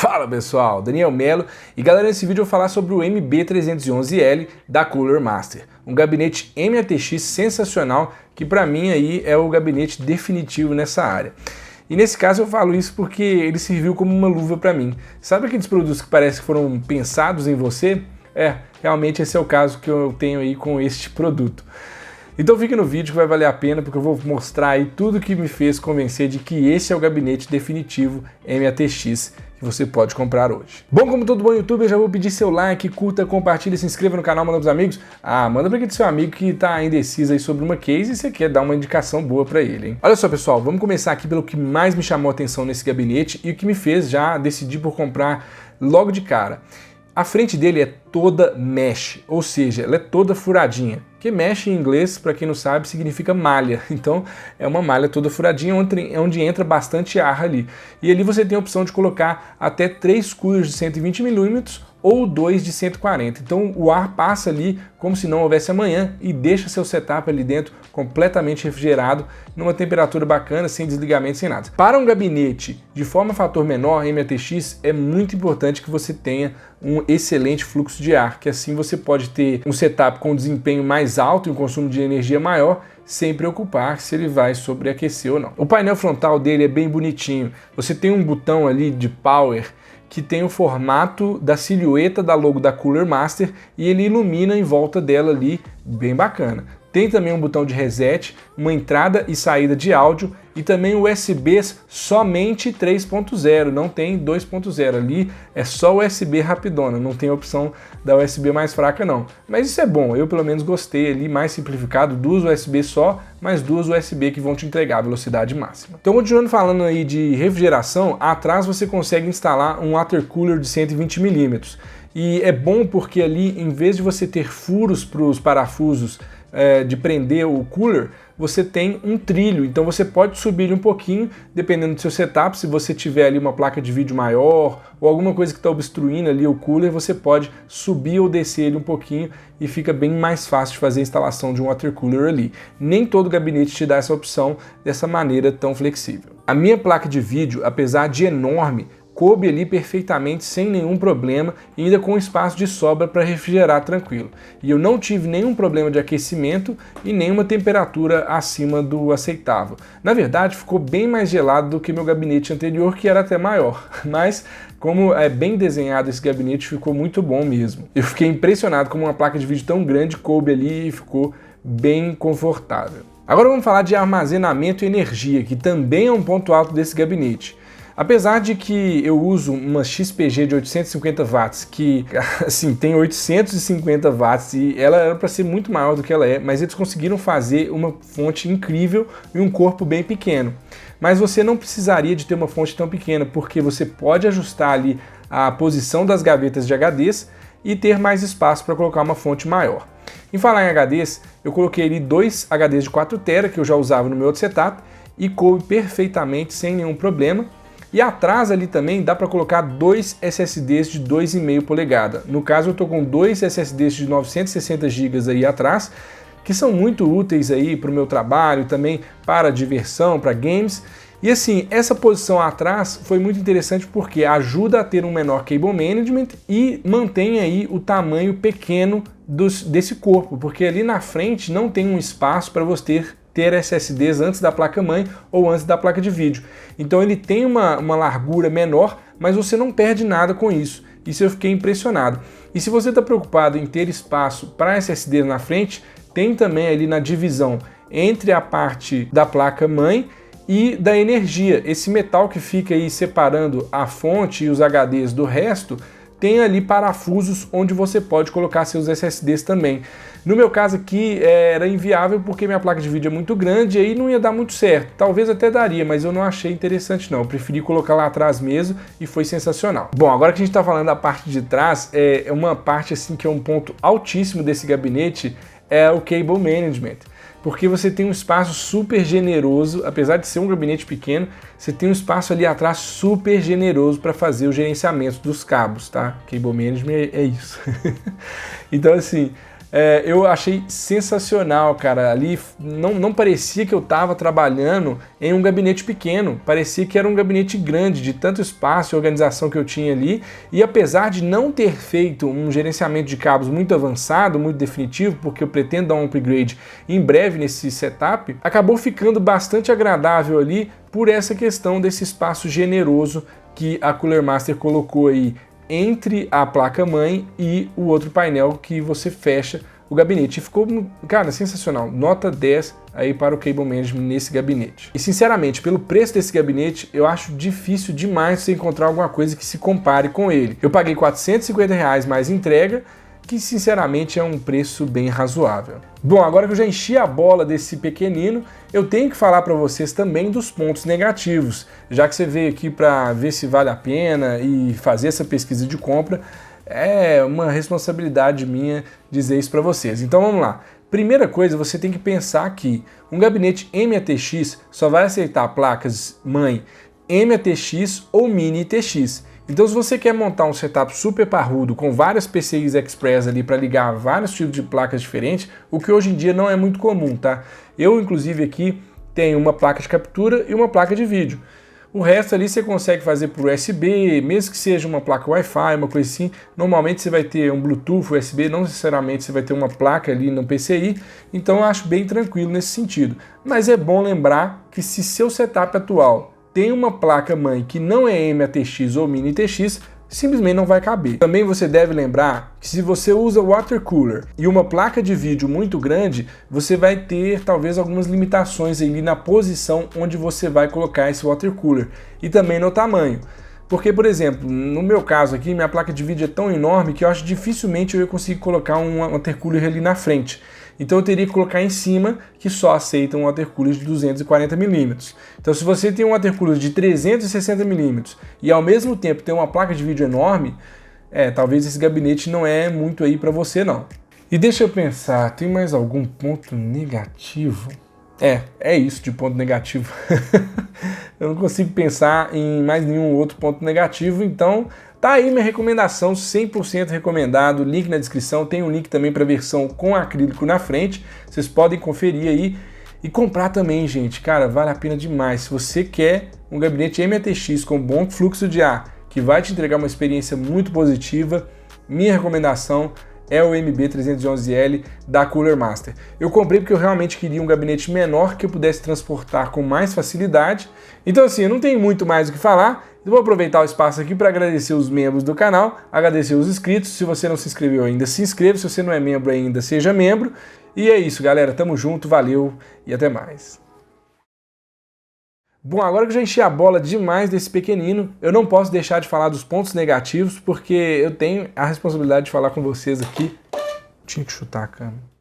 Fala pessoal, Daniel Melo e galera, nesse vídeo eu vou falar sobre o MB311L da Cooler Master, um gabinete MATX sensacional que para mim aí é o gabinete definitivo nessa área. E nesse caso eu falo isso porque ele serviu como uma luva para mim. Sabe aqueles produtos que parece que foram pensados em você? Realmente esse é o caso que eu tenho aí com este produto. Então fique no vídeo que vai valer a pena, porque eu vou mostrar aí tudo que me fez convencer de que esse é o gabinete definitivo MATX que você pode comprar hoje. Bom, como todo bom youtuber, eu já vou pedir seu like, curta, compartilha, se inscreva no canal, manda pros amigos. Manda pra aquele seu amigo que tá indeciso aí sobre uma case e você quer dar uma indicação boa pra ele, hein? Olha só pessoal, vamos começar aqui pelo que mais me chamou a atenção nesse gabinete e o que me fez já decidir por comprar logo de cara. A frente dele é toda mesh, ou seja, ela é toda furadinha. Que mesh em inglês, para quem não sabe, significa malha. Então é uma malha toda furadinha onde entra bastante ar ali. E ali você tem a opção de colocar até 3 coolers de 120 mm ou 2 de 140. Então o ar passa ali como se não houvesse amanhã e deixa seu setup ali dentro completamente refrigerado, numa temperatura bacana, sem desligamento, sem nada. Para um gabinete de forma fator menor, MATX, é muito importante que você tenha um excelente fluxo de ar, que assim você pode ter um setup com desempenho mais alto e um consumo de energia maior, sem preocupar se ele vai sobreaquecer ou não. O painel frontal dele é bem bonitinho. Você tem um botão ali de power que tem o formato da silhueta da logo da Cooler Master e ele ilumina em volta dela ali, bem bacana. Tem também um botão de reset, uma entrada e saída de áudio e também USBs somente 3.0, não tem 2.0, ali é só USB rapidona, não tem a opção da USB mais fraca não. Mas isso é bom, eu pelo menos gostei ali, mais simplificado, 2 USB só, mais 2 USB que vão te entregar a velocidade máxima. Então continuando falando aí de refrigeração, atrás você consegue instalar um water cooler de 120 mm. E é bom porque ali, em vez de você ter furos para os parafusos de prender o cooler, você tem um trilho, então você pode subir ele um pouquinho, dependendo do seu setup. Se você tiver ali uma placa de vídeo maior ou alguma coisa que está obstruindo ali o cooler, você pode subir ou descer ele um pouquinho e fica bem mais fácil de fazer a instalação de um water cooler ali. Nem todo gabinete te dá essa opção dessa maneira tão flexível. A minha placa de vídeo, apesar de enorme, coube ali perfeitamente sem nenhum problema e ainda com espaço de sobra para refrigerar tranquilo. E eu não tive nenhum problema de aquecimento e nenhuma temperatura acima do aceitável. Na verdade, ficou bem mais gelado do que meu gabinete anterior, que era até maior, mas como é bem desenhado esse gabinete, ficou muito bom mesmo. Eu fiquei impressionado como uma placa de vídeo tão grande coube ali e ficou bem confortável. Agora vamos falar de armazenamento e energia, que também é um ponto alto desse gabinete. Apesar de que eu uso uma XPG de 850 watts, que assim tem 850 watts e ela era para ser muito maior do que ela é, mas eles conseguiram fazer uma fonte incrível e um corpo bem pequeno. Mas você não precisaria de ter uma fonte tão pequena, porque você pode ajustar ali a posição das gavetas de HDs e ter mais espaço para colocar uma fonte maior. Em falar em HDs, eu coloquei ali 2 HDs de 4 TB que eu já usava no meu outro setup e coube perfeitamente sem nenhum problema. E atrás ali também dá para colocar 2 SSDs de 2,5 polegada. No caso eu estou com 2 SSDs de 960 GB aí atrás, que são muito úteis aí para o meu trabalho, também para diversão, para games. E assim, essa posição atrás foi muito interessante porque ajuda a ter um menor cable management e mantém aí o tamanho pequeno desse corpo, porque ali na frente não tem um espaço para você ter SSDs antes da placa-mãe ou antes da placa de vídeo. Então ele tem uma largura menor, mas você não perde nada com isso. Isso eu fiquei impressionado. E se você está preocupado em ter espaço para SSD na frente, tem também ali na divisão entre a parte da placa-mãe e da energia. Esse metal que fica aí separando a fonte e os HDs do resto, tem ali parafusos onde você pode colocar seus SSDs também. No meu caso aqui era inviável porque minha placa de vídeo é muito grande e aí não ia dar muito certo. Talvez até daria, mas eu não achei interessante não. Eu preferi colocar lá atrás mesmo e foi sensacional. Bom, agora que a gente está falando da parte de trás, é uma parte assim que é um ponto altíssimo desse gabinete, é o cable management. Porque você tem um espaço super generoso, apesar de ser um gabinete pequeno, você tem um espaço ali atrás super generoso para fazer o gerenciamento dos cabos, tá? Cable management é isso. Então assim, Eu achei sensacional, cara. Ali não parecia que eu estava trabalhando em um gabinete pequeno, parecia que era um gabinete grande, de tanto espaço e organização que eu tinha ali. E apesar de não ter feito um gerenciamento de cabos muito avançado, muito definitivo, porque eu pretendo dar um upgrade em breve nesse setup, acabou ficando bastante agradável ali por essa questão desse espaço generoso que a Cooler Master colocou aí entre a placa-mãe e o outro painel que você fecha o gabinete. E ficou, cara, sensacional. Nota 10 aí para o Cable Management nesse gabinete. E sinceramente, pelo preço desse gabinete, eu acho difícil demais você encontrar alguma coisa que se compare com ele. Eu paguei R$450 mais entrega, que sinceramente é um preço bem razoável. Bom, agora que eu já enchi a bola desse pequenino, eu tenho que falar para vocês também dos pontos negativos, já que você veio aqui para ver se vale a pena e fazer essa pesquisa de compra, é uma responsabilidade minha dizer isso para vocês. Então vamos lá. Primeira coisa, você tem que pensar que um gabinete MATX só vai aceitar placas mãe MATX ou Mini ITX. Então, se você quer montar um setup super parrudo com várias PCIs Express ali para ligar vários tipos de placas diferentes, o que hoje em dia não é muito comum, tá? Eu, inclusive, aqui tenho uma placa de captura e uma placa de vídeo. O resto ali você consegue fazer por USB, mesmo que seja uma placa Wi-Fi, uma coisa assim. Normalmente você vai ter um Bluetooth USB, não necessariamente você vai ter uma placa ali no PCI. Então, eu acho bem tranquilo nesse sentido. Mas é bom lembrar que se seu setup atual tem uma placa-mãe que não é MATX ou Mini ITX, simplesmente não vai caber. Também você deve lembrar que se você usa water cooler e uma placa de vídeo muito grande, você vai ter talvez algumas limitações ali na posição onde você vai colocar esse water cooler e também no tamanho. Porque, por exemplo, no meu caso aqui, minha placa de vídeo é tão enorme que eu acho que dificilmente eu ia conseguir colocar um water cooler ali na frente. Então eu teria que colocar em cima, que só aceita um water cooler de 240 mm. Então se você tem um water cooler de 360 mm e ao mesmo tempo tem uma placa de vídeo enorme, talvez esse gabinete não é muito aí para você não. E deixa eu pensar, tem mais algum ponto negativo? É isso de ponto negativo. Eu não consigo pensar em mais nenhum outro ponto negativo, então tá aí minha recomendação, 100% recomendado, link na descrição, tem um link também para a versão com acrílico na frente, vocês podem conferir aí e comprar também, gente, cara, vale a pena demais. Se você quer um gabinete MATX com bom fluxo de ar, que vai te entregar uma experiência muito positiva, minha recomendação é o MB311L da Cooler Master. Eu comprei porque eu realmente queria um gabinete menor que eu pudesse transportar com mais facilidade. Então assim, eu não tenho muito mais o que falar. Eu vou aproveitar o espaço aqui para agradecer os membros do canal, agradecer os inscritos. Se você não se inscreveu ainda, se inscreva. Se você não é membro ainda, seja membro. E é isso, galera. Tamo junto, valeu e até mais. Bom, agora que eu já enchi a bola demais desse pequenino, eu não posso deixar de falar dos pontos negativos, porque eu tenho a responsabilidade de falar com vocês aqui. Tinha que chutar a câmera.